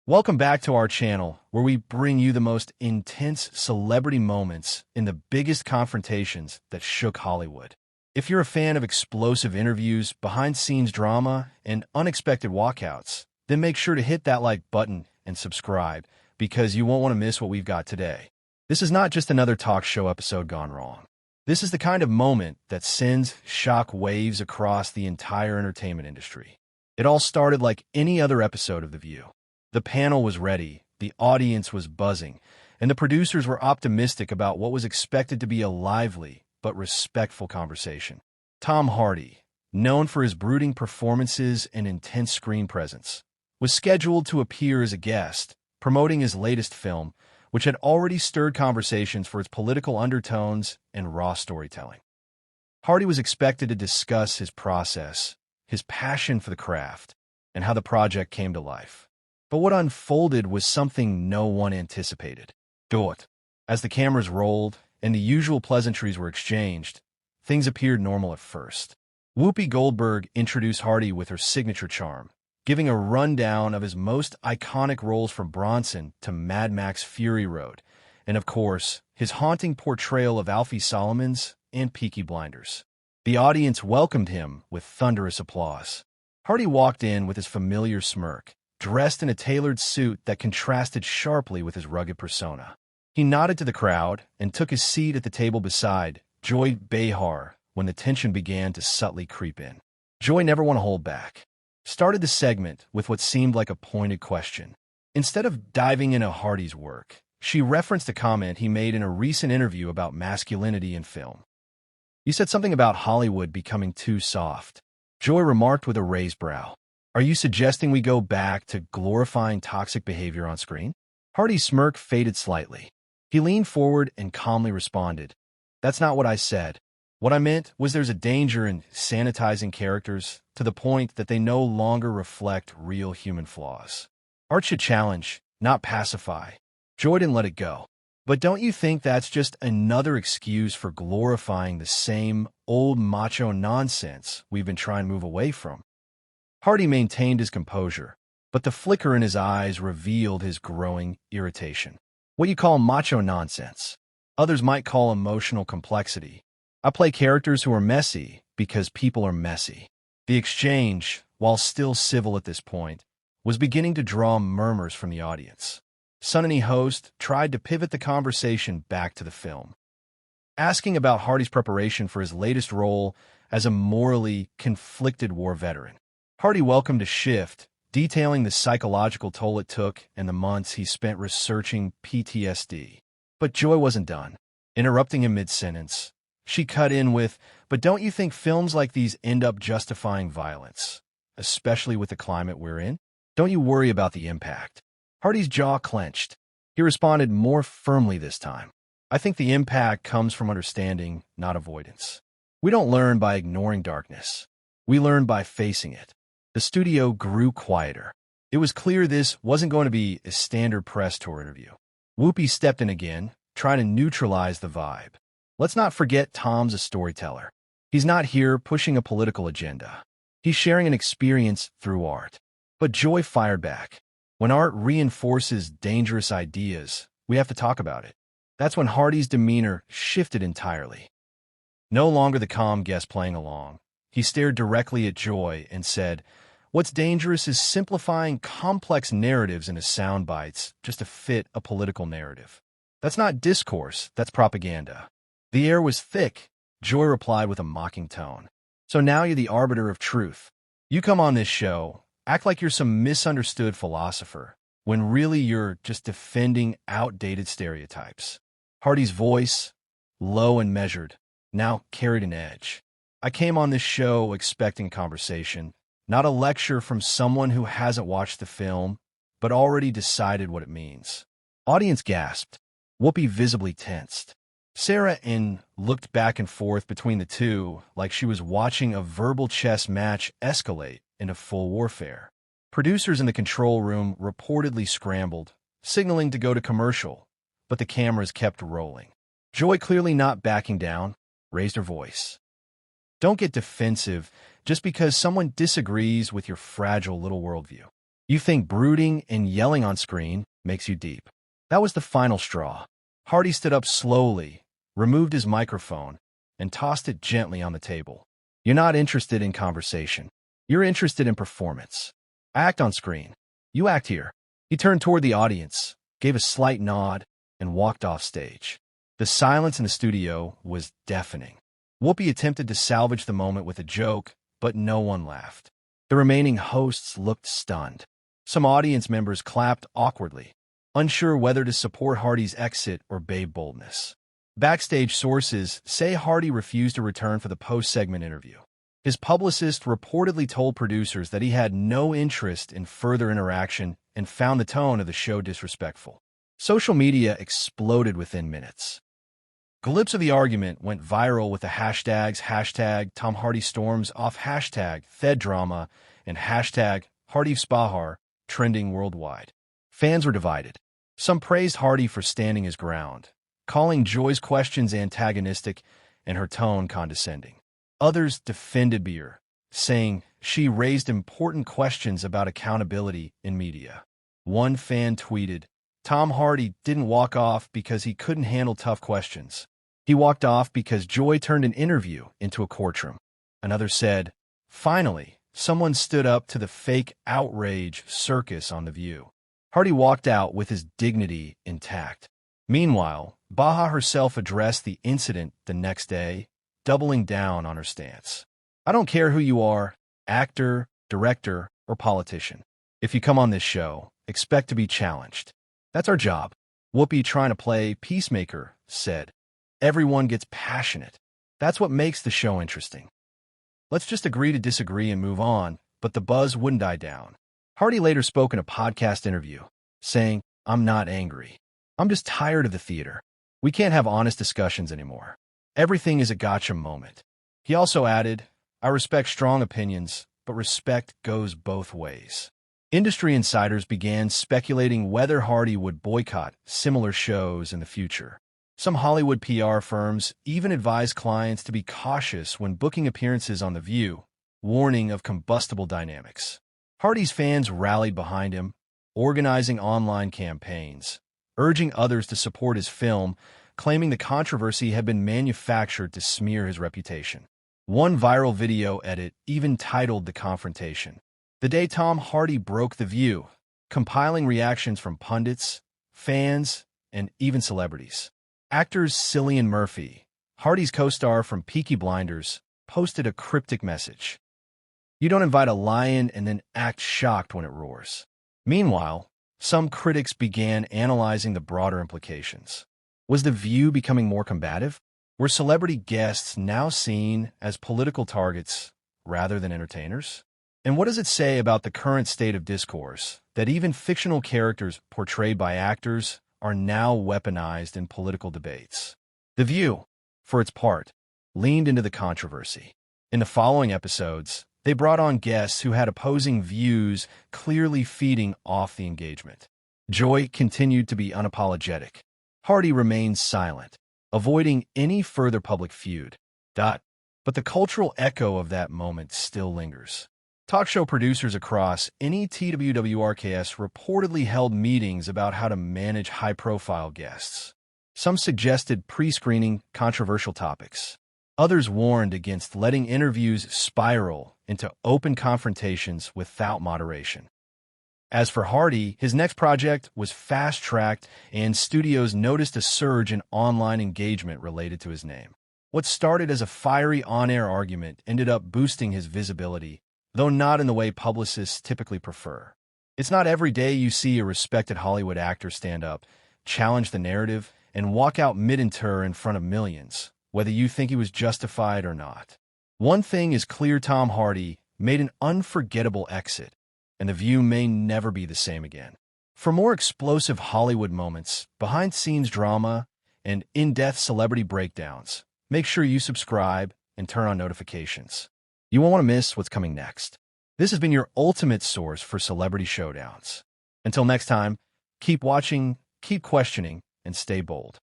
Welcome back to our channel, where we bring you the most intense celebrity moments in the biggest confrontations that shook Hollywood. If you're a fan of explosive interviews, behind-scenes drama, and unexpected walkouts, then make sure to hit that like button and subscribe, because you won't want to miss what we've got today. This is not just another talk show episode gone wrong. This is the kind of moment that sends shock waves across the entire entertainment industry. It all started like any other episode of The View. The panel was ready, the audience was buzzing, and the producers were optimistic about what was expected to be a lively but respectful conversation. Tom Hardy, known for his brooding performances and intense screen presence, was scheduled to appear as a guest, promoting his latest film, which had already stirred conversations for its political undertones and raw storytelling. Hardy was expected to discuss his process, his passion for the craft, and how the project came to life. But what unfolded was something no one anticipated. As the cameras rolled and the usual pleasantries were exchanged, things appeared normal at first. Whoopi Goldberg introduced Hardy with her signature charm, giving a rundown of his most iconic roles from Bronson to Mad Max Fury Road, and of course, his haunting portrayal of Alfie Solomons and Peaky Blinders. The audience welcomed him with thunderous applause. Hardy walked in with his familiar smirk, dressed in a tailored suit that contrasted sharply with his rugged persona. He nodded to the crowd and took his seat at the table beside Joy Behar when the tension began to subtly creep in. Joy never wanted to hold back. Started the segment with what seemed like a pointed question. Instead of diving into Hardy's work, she referenced a comment he made in a recent interview about masculinity in film. "You said something about Hollywood becoming too soft." Joy remarked with a raised brow. "Are you suggesting we go back to glorifying toxic behavior on screen?" Hardy's smirk faded slightly. He leaned forward and calmly responded, "That's not what I said. What I meant was there's a danger in sanitizing characters to the point that they no longer reflect real human flaws. Art should challenge, not pacify." Joy didn't let it go. "But don't you think that's just another excuse for glorifying the same old macho nonsense we've been trying to move away from?" Hardy maintained his composure, but the flicker in his eyes revealed his growing irritation. "What you call macho nonsense, others might call emotional complexity. I play characters who are messy because people are messy." The exchange, while still civil at this point, was beginning to draw murmurs from the audience. Sunny host tried to pivot the conversation back to the film, asking about Hardy's preparation for his latest role as a morally conflicted war veteran. Hardy welcomed a shift, detailing the psychological toll it took and the months he spent researching PTSD. But Joy wasn't done. Interrupting him mid-sentence, she cut in with, "But don't you think films like these end up justifying violence, especially with the climate we're in? Don't you worry about the impact?" Hardy's jaw clenched. He responded more firmly this time. "I think the impact comes from understanding, not avoidance. We don't learn by ignoring darkness. We learn by facing it." The studio grew quieter. It was clear this wasn't going to be a standard press tour interview. Whoopi stepped in again, trying to neutralize the vibe. "Let's not forget Tom's a storyteller. He's not here pushing a political agenda. He's sharing an experience through art." But Joy fired back. "When art reinforces dangerous ideas, we have to talk about it." That's when Hardy's demeanor shifted entirely. No longer the calm guest playing along. He stared directly at Joy and said, "What's dangerous is simplifying complex narratives into sound bites just to fit a political narrative. That's not discourse, that's propaganda." The air was thick, Joy replied with a mocking tone. "So now you're the arbiter of truth. You come on this show, act like you're some misunderstood philosopher, when really you're just defending outdated stereotypes." Hardy's voice, low and measured, now carried an edge. "I came on this show expecting conversation, not a lecture from someone who hasn't watched the film, but already decided what it means." Audience gasped. Whoopi visibly tensed. Sarah In looked back and forth between the two like she was watching a verbal chess match escalate into full warfare. Producers in the control room reportedly scrambled, signaling to go to commercial, but the cameras kept rolling. Joy, clearly not backing down, raised her voice. "Don't get defensive just because someone disagrees with your fragile little worldview. You think brooding and yelling on screen makes you deep. That was the final straw. Hardy stood up slowly, removed his microphone, and tossed it gently on the table. You're not interested in conversation. You're interested in performance. Act on screen. You act here. He turned toward the audience, gave a slight nod, and walked off stage. The silence in the studio was deafening. Whoopi attempted to salvage the moment with a joke, but no one laughed. The remaining hosts looked stunned. Some audience members clapped awkwardly, unsure whether to support Hardy's exit or babe boldness. Backstage sources say Hardy refused to return for the post-segment interview. His publicist reportedly told producers that he had no interest in further interaction and found the tone of the show disrespectful. Social media exploded within minutes. Clips of the argument went viral with the hashtags Tom Hardy storms off #ThedDrama and #HardyVsBehar trending worldwide. Fans were divided. Some praised Hardy for standing his ground, calling Joy's questions antagonistic and her tone condescending. Others defended Behar, saying she raised important questions about accountability in media. One fan tweeted, "Tom Hardy didn't walk off because he couldn't handle tough questions. He walked off because Joy turned an interview into a courtroom." Another said, "Finally, someone stood up to the fake outrage circus on The View." Hardy walked out with his dignity intact. Meanwhile, Beha herself addressed the incident the next day, doubling down on her stance. "I don't care who you are, actor, director, or politician. If you come on this show, expect to be challenged. That's our job." Whoopi, trying to play peacemaker, said, "Everyone gets passionate. That's what makes the show interesting. Let's just agree to disagree and move on," but the buzz wouldn't die down. Hardy later spoke in a podcast interview, saying, "I'm not angry. I'm just tired of the theater. We can't have honest discussions anymore. Everything is a gotcha moment." He also added, "I respect strong opinions, but respect goes both ways." Industry insiders began speculating whether Hardy would boycott similar shows in the future. Some Hollywood PR firms even advised clients to be cautious when booking appearances on The View, warning of combustible dynamics. Hardy's fans rallied behind him, organizing online campaigns, urging others to support his film, claiming the controversy had been manufactured to smear his reputation. One viral video edit even titled The Confrontation, "The Day Tom Hardy Broke The View," compiling reactions from pundits, fans, and even celebrities. Actors Cillian Murphy, Hardy's co-star from Peaky Blinders, posted a cryptic message. "You don't invite a lion and then act shocked when it roars." Meanwhile, some critics began analyzing the broader implications. Was The View becoming more combative? Were celebrity guests now seen as political targets rather than entertainers? And what does it say about the current state of discourse that even fictional characters portrayed by actors are now weaponized in political debates? The View, for its part, leaned into the controversy. In the following episodes, they brought on guests who had opposing views, clearly feeding off the engagement. Joy continued to be unapologetic. Hardy remained silent, avoiding any further public feud. But the cultural echo of that moment still lingers. Talk show producers across any TWWRKS reportedly held meetings about how to manage high-profile guests. Some suggested pre-screening controversial topics. Others warned against letting interviews spiral into open confrontations without moderation. As for Hardy, his next project was fast-tracked, and studios noticed a surge in online engagement related to his name. What started as a fiery on-air argument ended up boosting his visibility, though not in the way publicists typically prefer. It's not every day you see a respected Hollywood actor stand up, challenge the narrative, and walk out mid-inter in front of millions, whether you think he was justified or not. One thing is clear: Tom Hardy made an unforgettable exit, and The View may never be the same again. For more explosive Hollywood moments, behind-scenes drama, and in-depth celebrity breakdowns, make sure you subscribe and turn on notifications. You won't want to miss what's coming next. This has been your ultimate source for celebrity showdowns. Until next time, keep watching, keep questioning, and stay bold.